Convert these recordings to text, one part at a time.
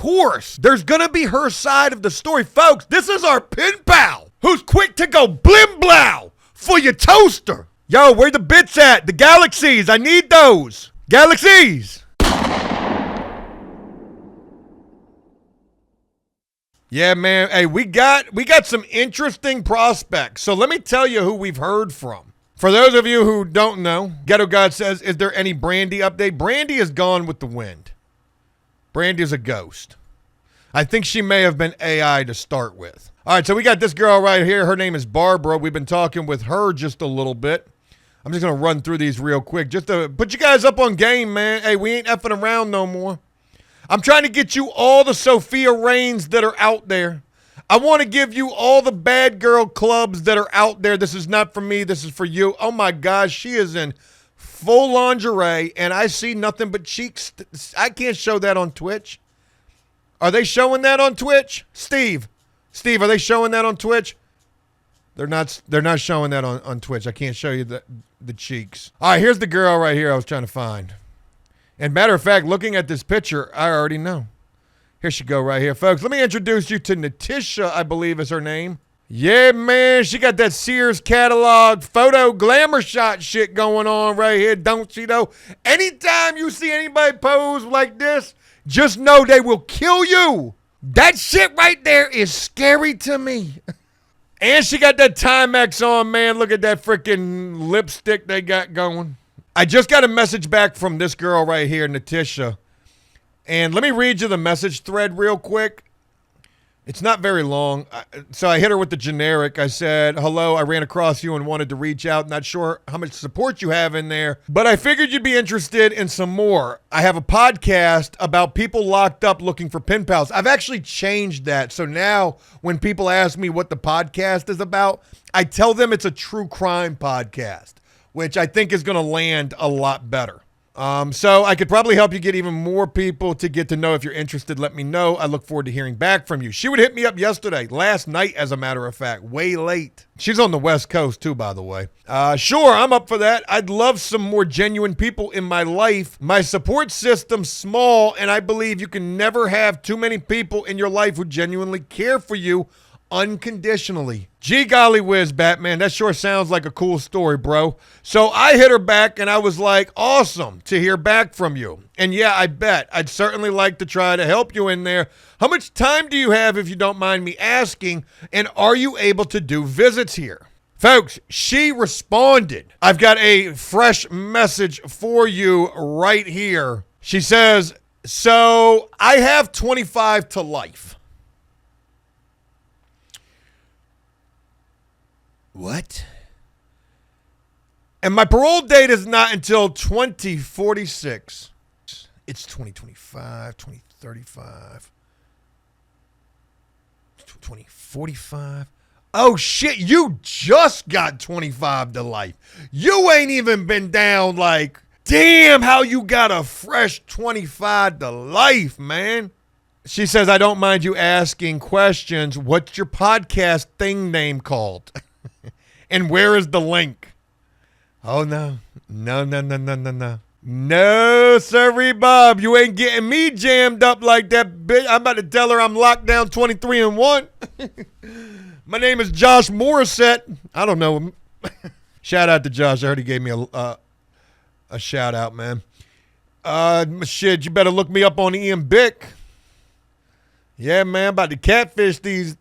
course, there's gonna be her side of the story. Folks, this is our pen pal who's quick to go blim blow for your toaster. Yo, where the bits at? The galaxies, I need those. Galaxies. Yeah, man. Hey, we got some interesting prospects. So let me tell you who we've heard from. For those of you who don't know, Ghetto God says, is there any Brandy update? Brandy is gone with the wind. Brandy is a ghost. I think she may have been AI to start with. All right, so we got this girl right here. Her name is Barbara. We've been talking with her just a little bit. I'm just going to run through these real quick just to put you guys up on game, man. Hey, we ain't effing around no more. I'm trying to get you all the Sophia Rains that are out there. I want to give you all the bad girl clubs that are out there. This is not for me. This is for you. Oh, my gosh. She is in full lingerie, and I see nothing but cheeks. I can't show that on Twitch. Are they showing that on Twitch? Steve, are they showing that on Twitch? They're not showing that on Twitch. I can't show you the cheeks. All right, here's the girl right here I was trying to find. And matter of fact, looking at this picture, I already know. Here she go right here, folks. Let me introduce you to Natisha, I believe is her name. Yeah, man, she got that Sears catalog photo glamour shot shit going on right here, don't she, though? Anytime you see anybody pose like this, just know they will kill you. That shit right there is scary to me. And she got that Timex on, man. Look at that freaking lipstick they got going. I just got a message back from this girl right here, Natisha. And let me read you the message thread real quick. It's not very long. So I hit her with the generic. I said, hello, I ran across you and wanted to reach out. Not sure how much support you have in there, but I figured you'd be interested in some more. I have a podcast about people locked up looking for pen pals. I've actually changed that. So now when people ask me what the podcast is about, I tell them it's a true crime podcast, which I think is going to land a lot better. So I could probably help you get even more people to get to know. If you're interested, let me know. I look forward to hearing back from you. She would hit me up last night, as a matter of fact, way late. She's on the West Coast too, by the way. Sure, I'm up for that. I'd love some more genuine people in my life. My support system's small, and I believe you can never have too many people in your life who genuinely care for you unconditionally. Gee golly whiz, Batman, that sure sounds like a cool story, bro. So I hit her back and I was like, awesome to hear back from you. And yeah, I bet I'd certainly like to try to help you in there. How much time do you have, if you don't mind me asking? And are you able to do visits here? Folks, she responded. I've got a fresh message for you right here. She says, so I have 25 to life. What? And my parole date is not until 2046. It's 2025, 2035, 2045. Oh, shit, you just got 25 to life. You ain't even been down like, damn, how you got a fresh 25 to life, man. She says, I don't mind you asking questions. What's your podcast thing name called? And where is the link? Oh, no. No. No, sorry, Bob. You ain't getting me jammed up like that, bitch. I'm about to tell her I'm locked down 23-1. My name is Josh Morissette. I don't know. Shout out to Josh. I heard he gave me a shout out, man. Shit, you better look me up on Ian Bick. Yeah, man, about to catfish these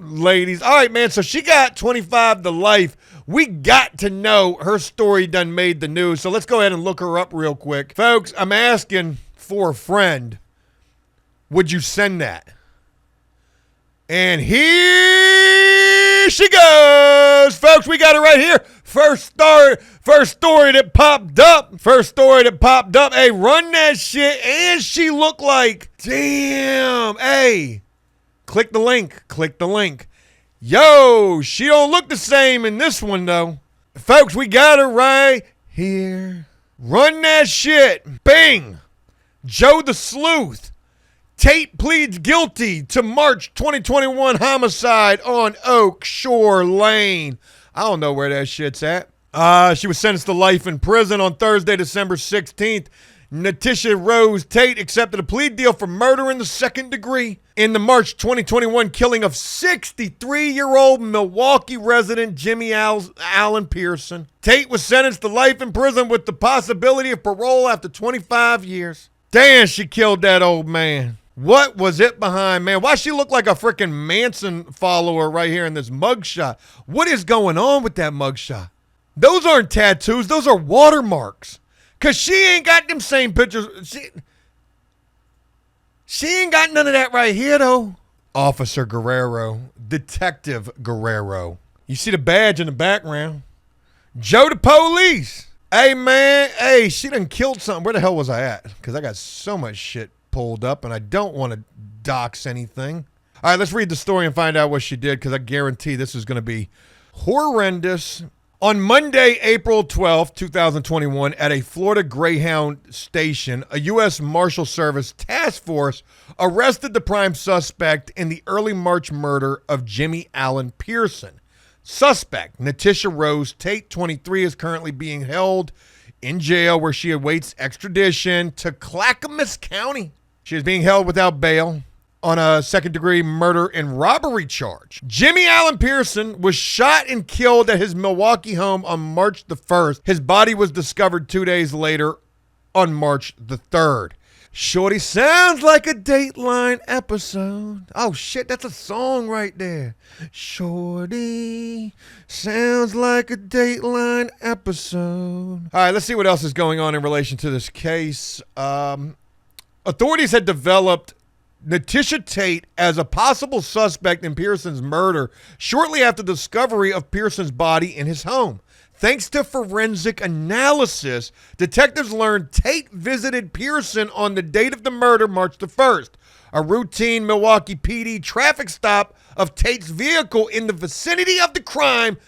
ladies. All right, man, so she got 25 to life. We got to know her story done made the news, so let's go ahead and look her up real quick. Folks, I'm asking for a friend. Would you send that? And here she goes. Folks, we got it right here. First story that popped up. Hey, run that shit. And she looked like, damn. Hey, click the link. Yo, she don't look the same in this one, though. Folks, we got her right here. Run that shit. Bing. Joe the Sleuth. Tate pleads guilty to March 2021 homicide on Oak Shore Lane. I don't know where that shit's at. She was sentenced to life in prison on Thursday, December 16th. Natisha Rose Tate accepted a plea deal for murder in the second degree in the March 2021 killing of 63-year-old Milwaukee resident Jimmy Allen Pearson. Tate was sentenced to life in prison with the possibility of parole after 25 years. Damn, she killed that old man. What was it behind, man? Why she look like a freaking Manson follower right here in this mugshot? What is going on with that mugshot? Those aren't tattoos. Those are watermarks. Because she ain't got them same pictures. She ain't got none of that right here, though. Officer Guerrero. Detective Guerrero. You see the badge in the background. Joe the police. Hey, man. Hey, she done killed something. Where the hell was I at? Because I got so much shit pulled up, and I don't want to dox anything. All right, let's read the story and find out what she did, because I guarantee this is going to be horrendous. On Monday, April 12, 2021, at a Florida Greyhound station, a U.S. Marshal Service task force arrested the prime suspect in the early March murder of Jimmy Allen Pearson. Suspect, Natisha Rose Tate, 23, is currently being held in jail where she awaits extradition to Clackamas County. She is being held without bail on a second-degree murder and robbery charge. Jimmy Allen Pearson was shot and killed at his Milwaukee home on March the 1st. His body was discovered 2 days later on March the 3rd. Shorty sounds like a Dateline episode. Oh, shit, that's a song right there. Shorty sounds like a Dateline episode. All right, let's see what else is going on in relation to this case. Authorities had developed Natisha Tate as a possible suspect in Pearson's murder shortly after the discovery of Pearson's body in his home. Thanks to forensic analysis, detectives learned Tate visited Pearson on the date of the murder, March the 1st. A routine Milwaukee PD traffic stop of Tate's vehicle in the vicinity of the crime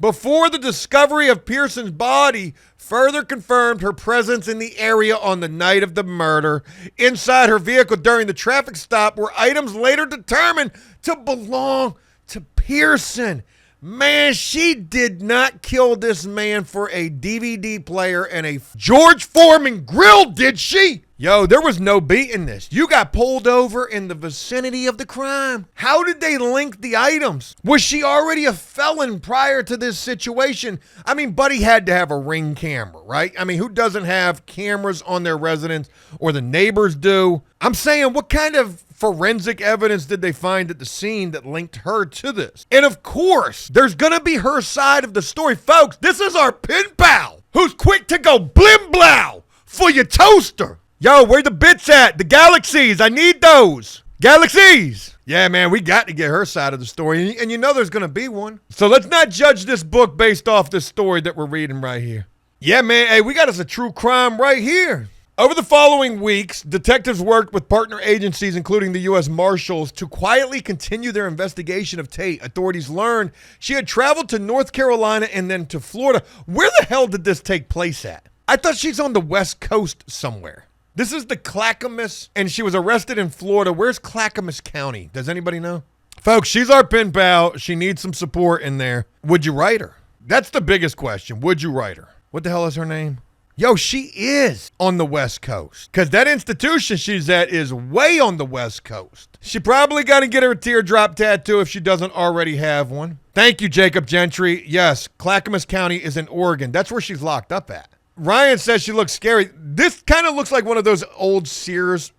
before the discovery of Pearson's body further confirmed her presence in the area on the night of the murder. Inside her vehicle during the traffic stop were items later determined to belong to Pearson. Man, she did not kill this man for a DVD player and a George Foreman grill, did she? Yo, there was no beating this. You got pulled over in the vicinity of the crime. How did they link the items? Was she already a felon prior to this situation? I mean, Buddy had to have a Ring camera, right? I mean, who doesn't have cameras on their residence, or the neighbors do? I'm saying, what kind of forensic evidence did they find at the scene that linked her to this? And of course, there's gonna be her side of the story. Folks, this is our pen pal who's quick to go blim blow for your toaster. Yo, where the bits at? The galaxies, I need those. Galaxies. Yeah, man, we got to get her side of the story, and you know there's gonna be one. So let's not judge this book based off this story that we're reading right here. Yeah, man, hey, we got us a true crime right here. Over the following weeks, detectives worked with partner agencies, including the U.S. Marshals, to quietly continue their investigation of Tate. Authorities learned she had traveled to North Carolina and then to Florida. Where the hell did this take place at? I thought she's on the West Coast somewhere. This is the Clackamas, and she was arrested in Florida. Where's Clackamas County? Does anybody know? Folks, she's our pen pal. She needs some support in there. Would you write her? That's the biggest question. Would you write her? What the hell is her name? Yo, she is on the West Coast, because that institution she's at is way on the West Coast. She probably got to get her a teardrop tattoo if she doesn't already have one. Thank you, Jacob Gentry. Yes, Clackamas County is in Oregon. That's where she's locked up at. Ryan says she looks scary. This kind of looks like one of those old Sears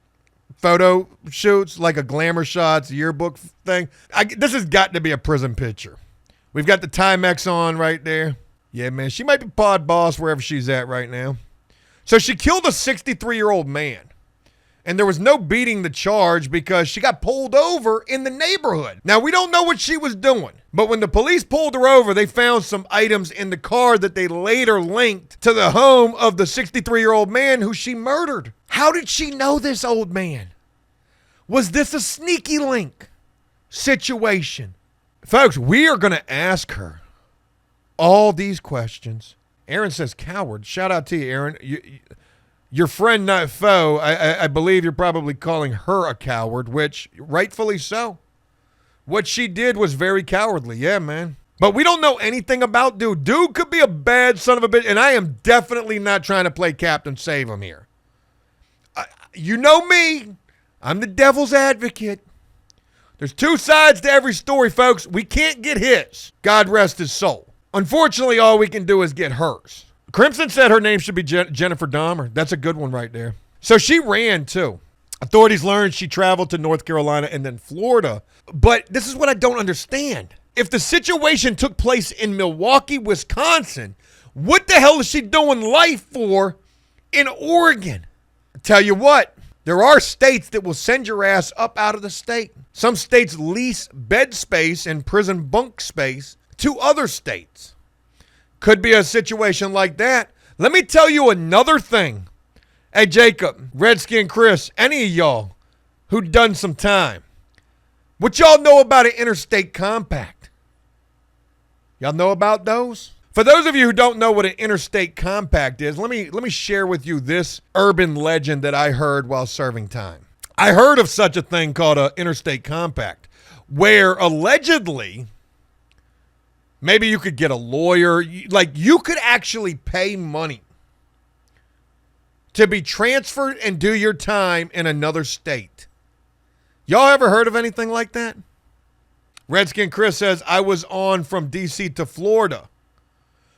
photo shoots, like a Glamour Shots yearbook thing. This has got to be a prison picture. We've got the Timex on right there. Yeah, man, she might be pod boss wherever she's at right now. So she killed a 63-year-old man. And there was no beating the charge because she got pulled over in the neighborhood. Now, we don't know what she was doing. But when the police pulled her over, they found some items in the car that they later linked to the home of the 63-year-old man who she murdered. How did she know this old man? Was this a sneaky link situation? Folks, we are going to ask her all these questions. Aaron says coward. Shout out to you, Aaron. Your friend, not foe. I believe you're probably calling her a coward, which rightfully so. What she did was very cowardly. Yeah, man. But we don't know anything about Dude. Dude could be a bad son of a bitch, and I am definitely not trying to play Captain Save him here. You know me. I'm the devil's advocate. There's two sides to every story, folks. We can't get his. God rest his soul. Unfortunately, all we can do is get hers. Crimson said her name should be Jennifer Dahmer. That's a good one right there. So she ran, too. Authorities learned she traveled to North Carolina and then Florida. But this is what I don't understand. If the situation took place in Milwaukee, Wisconsin, what the hell is she doing life for in Oregon? I tell you what, there are states that will send your ass up out of the state. Some states lease bed space and prison bunk space to other states. Could be a situation like that. Let me tell you another thing. Hey, Jacob, Redskin Chris, any of y'all who done some time, what y'all know about an interstate compact? Y'all know about those? For those of you who don't know what an interstate compact is, let me share with you this urban legend that I heard while serving time. I heard of such a thing called an interstate compact, where allegedly, maybe you could get a lawyer, like you could actually pay money to be transferred and do your time in another state. Y'all ever heard of anything like that? Redskin Chris says, I was on from D.C. to Florida.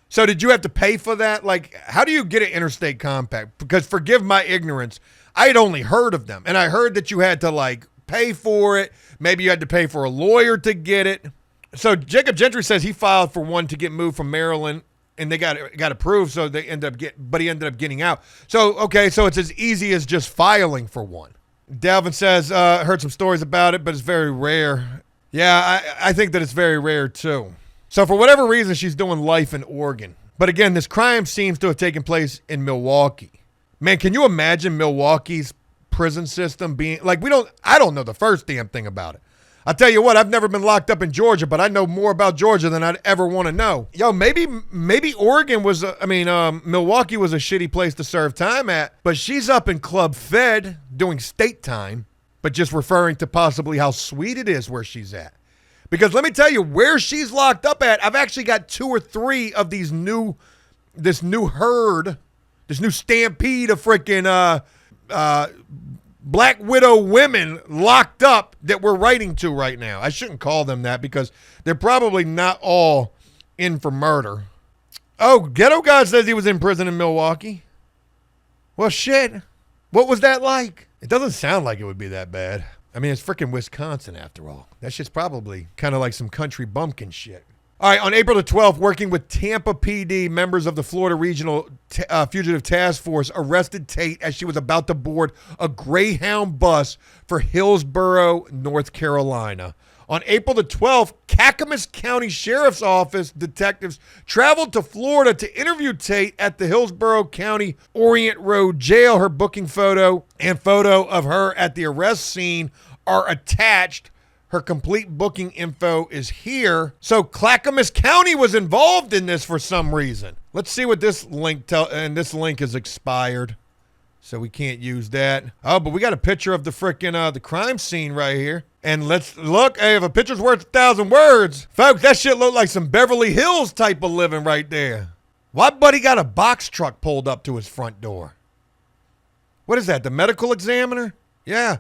So did you have to pay for that? Like, how do you get an interstate compact? Because forgive my ignorance, I had only heard of them. And I heard that you had to, like, pay for it. Maybe you had to pay for a lawyer to get it. So Jacob Gentry says he filed for one to get moved from Maryland, and they got approved, so he ended up getting out. So, okay, so it's as easy as just filing for one. Dalvin says, heard some stories about it, but it's very rare. Yeah, I think that it's very rare, too. So for whatever reason, she's doing life in Oregon. But again, this crime seems to have taken place in Milwaukee. Man, can you imagine Milwaukee's prison system being, like, I don't know the first damn thing about it. I'll tell you what, I've never been locked up in Georgia, but I know more about Georgia than I'd ever want to know. Yo, maybe Oregon was, Milwaukee was a shitty place to serve time at, but she's up in Club Fed doing state time, but just referring to possibly how sweet it is where she's at. Because let me tell you, where she's locked up at, I've actually got 2 or 3 of this new herd, this new stampede of freaking Black Widow women locked up that we're writing to right now. I shouldn't call them that because they're probably not all in for murder. Oh, Ghetto God says he was in prison in Milwaukee. Well, shit. What was that like? It doesn't sound like it would be that bad. I mean, it's freaking Wisconsin after all. That shit's probably kind of like some country bumpkin shit. All right, on April the 12th, working with Tampa PD, members of the Florida Regional Fugitive Task Force arrested Tate as she was about to board a Greyhound bus for Hillsborough, North Carolina. On April the 12th, Clackamas County Sheriff's Office detectives traveled to Florida to interview Tate at the Hillsborough County Orient Road Jail. Her booking photo and photo of her at the arrest scene are attached. Her complete booking info is here. So Clackamas County was involved in this for some reason. Let's see what this link and this link is expired. So we can't use that. Oh, but we got a picture of the frickin' the crime scene right here. And let's look. Hey, if a picture's worth 1,000 words, folks, that shit look like some Beverly Hills type of living right there. Why buddy got a box truck pulled up to his front door? What is that, the medical examiner? Yeah.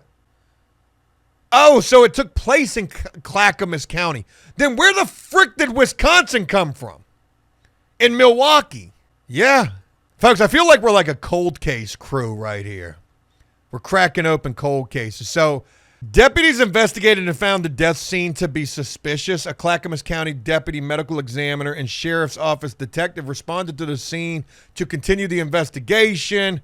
Oh, so it took place in Clackamas County. Then where the frick did Wisconsin come from? In Milwaukee. Yeah. Folks, I feel like we're like a cold case crew right here. We're cracking open cold cases. So deputies investigated and found the death scene to be suspicious. A Clackamas County deputy medical examiner and sheriff's office detective responded to the scene to continue the investigation,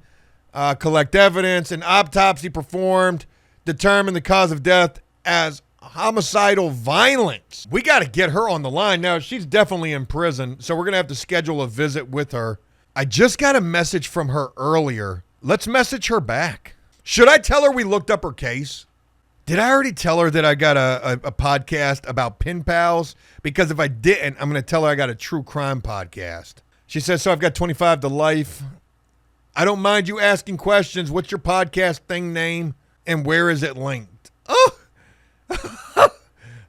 collect evidence. An autopsy performed determined the cause of death as homicidal violence. We got to get her on the line now. She's definitely in prison, so we're going to have to schedule a visit with her. I just got a message from her earlier. Let's message her back. Should I tell her we looked up her case? Did I already tell her that I got a podcast about PENPALs? Because if I didn't, I'm going to tell her I got a true crime podcast. She says, so I've got 25 to life. I don't mind you asking questions. What's your podcast thing name? And where is it linked? Oh,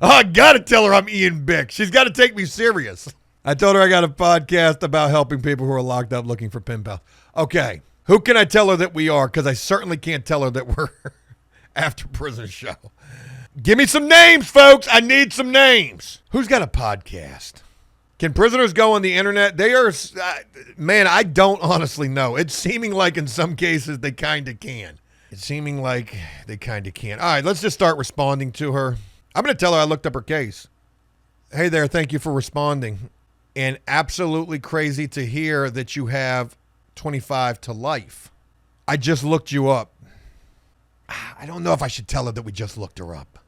I got to tell her I'm Ian Bick. She's got to take me serious. I told her I got a podcast about helping people who are locked up looking for pen pals. Okay. Who can I tell her that we are? Because I certainly can't tell her that we're After Prison Show. Give me some names, folks. I need some names. Who's got a podcast? Can prisoners go on the internet? They are, man, I don't honestly know. It's seeming like in some cases they kind of can. It's seeming like they kind of can. All right, let's just start responding to her. I'm going to tell her I looked up her case. Hey there, thank you for responding. And absolutely crazy to hear that you have 25 to life. I just looked you up. I don't know if I should tell her that we just looked her up.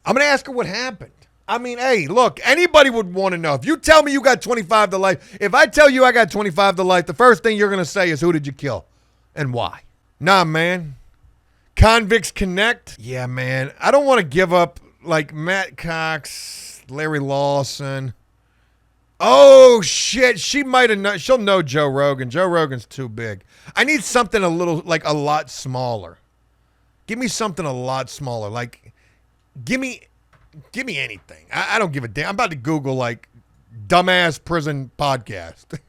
I'm going to ask her what happened. I mean, hey, look, anybody would want to know. If you tell me you got 25 to life, if I tell you I got 25 to life, the first thing you're going to say is, who did you kill and why? Nah, man. Convicts Connect? Yeah, man. I don't want to give up like Matt Cox, Larry Lawson. Oh, shit. She might have known. She'll know Joe Rogan. Joe Rogan's too big. I need something a little, like a lot smaller. Give me something a lot smaller. Like, give me anything. I don't give a damn. I'm about to Google, like, dumbass prison podcast.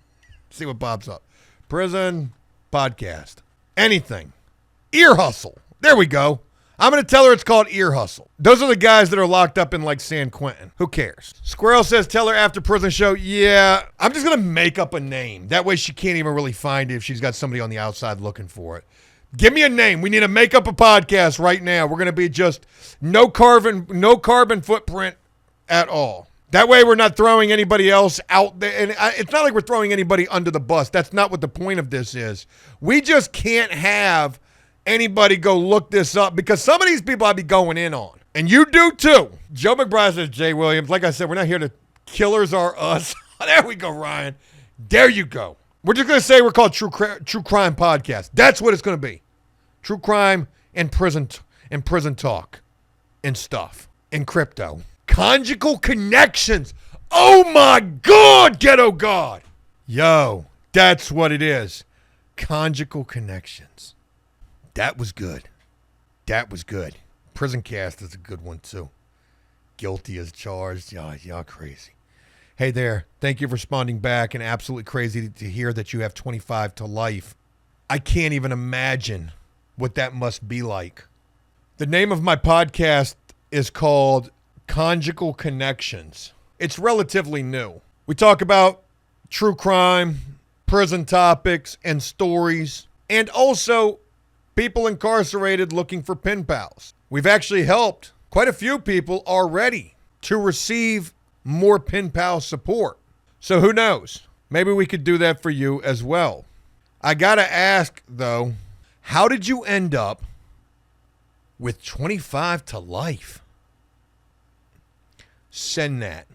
See what pops up. Prison podcast. Anything. Ear Hustle. There we go. I'm going to tell her it's called Ear Hustle. Those are the guys that are locked up in, like, San Quentin. Who cares? Squirrel says, tell her After Prison Show. Yeah, I'm just going to make up a name. That way she can't even really find it if she's got somebody on the outside looking for it. Give me a name. We need to make up a podcast right now. We're going to be just no carbon footprint at all. That way we're not throwing anybody else out there. And it's not like we're throwing anybody under the bus. That's not what the point of this is. We just can't have anybody go look this up because some of these people I'd be going in on. And you do too. Joe McBride says, Jay Williams. Like I said, we're not here to killers are us. There we go, Ryan. There you go. We're just going to say we're called True Crime Podcast. That's what it's going to be. True crime and prison talk and stuff and crypto. Conjugal connections. Oh my God, Ghetto God. Yo, that's what it is. Conjugal connections. That was good. That was good. Prison Cast is a good one too. Guilty as charged. Y'all crazy. Hey there. Thank you for responding back, and absolutely crazy to hear that you have 25 to life. I can't even imagine what that must be like. The name of my podcast is called Conjugal Connections. It's relatively new. We talk about true crime, prison topics, and stories, and also people incarcerated looking for pen pals. We've actually helped quite a few people already to receive more pen pal support. So who knows? Maybe we could do that for you as well. I gotta ask though, how did you end up with 25 to life? Send that.